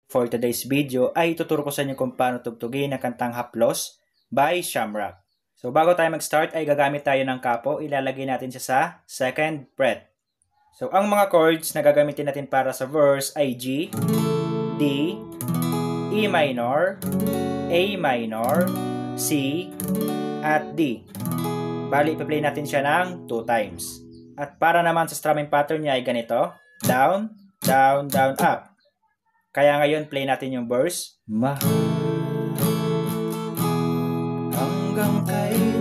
For today's video ay ituturo ko sa inyo kung paano tugtugin ang kantang Haplos by Shamrock. So bago tayo mag-start ay gagamit tayo ng kapo. Ilalagay natin siya sa second fret. So ang mga chords na gagamitin natin para sa verse ay G, D, E minor, A minor, C, at D. Bali, ipa-play natin siya ng 2 times. At para naman sa strumming pattern niya ay ganito. Down, down, down, up. Kaya ngayon, play natin yung verse. Mahal hanggang kailan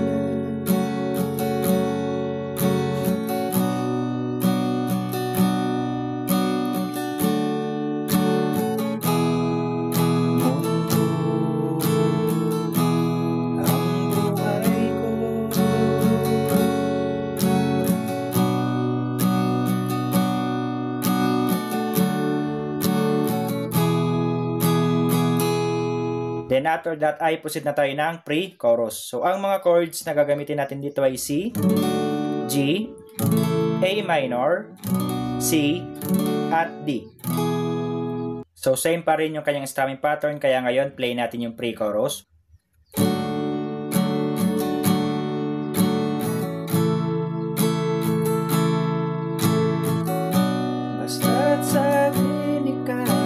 Then after that ay proceed na tayo ng pre-chorus. So ang mga chords na gagamitin natin dito ay C, G, A minor, C, at D. So same pa rin yung kanyang strumming pattern, kaya ngayon play natin yung pre-chorus. Basta't sa akin ikaw.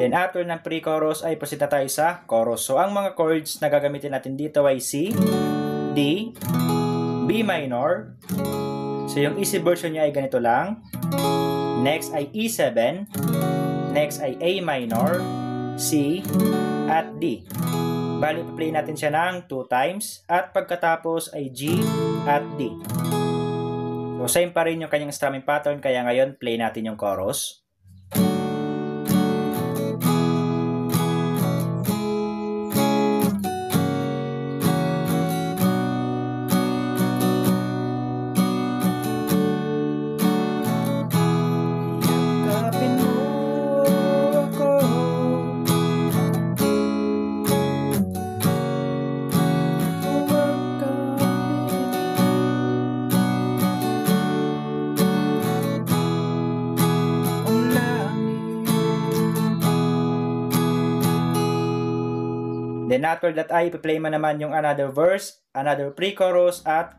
Then after ng pre-chorus ay proceed na tayo sa chorus. So ang mga chords na gagamitin natin dito ay C, D, B minor. So yung easy version niya ay ganito lang. Next ay E7. Next ay A minor, C, at D. Bali, play natin siya ng 2 times. At pagkatapos ay G at D. So same pa rin yung kanyang strumming pattern, kaya ngayon play natin yung chorus. Then after that ay i-play mo naman yung another verse, another pre-chorus at chorus.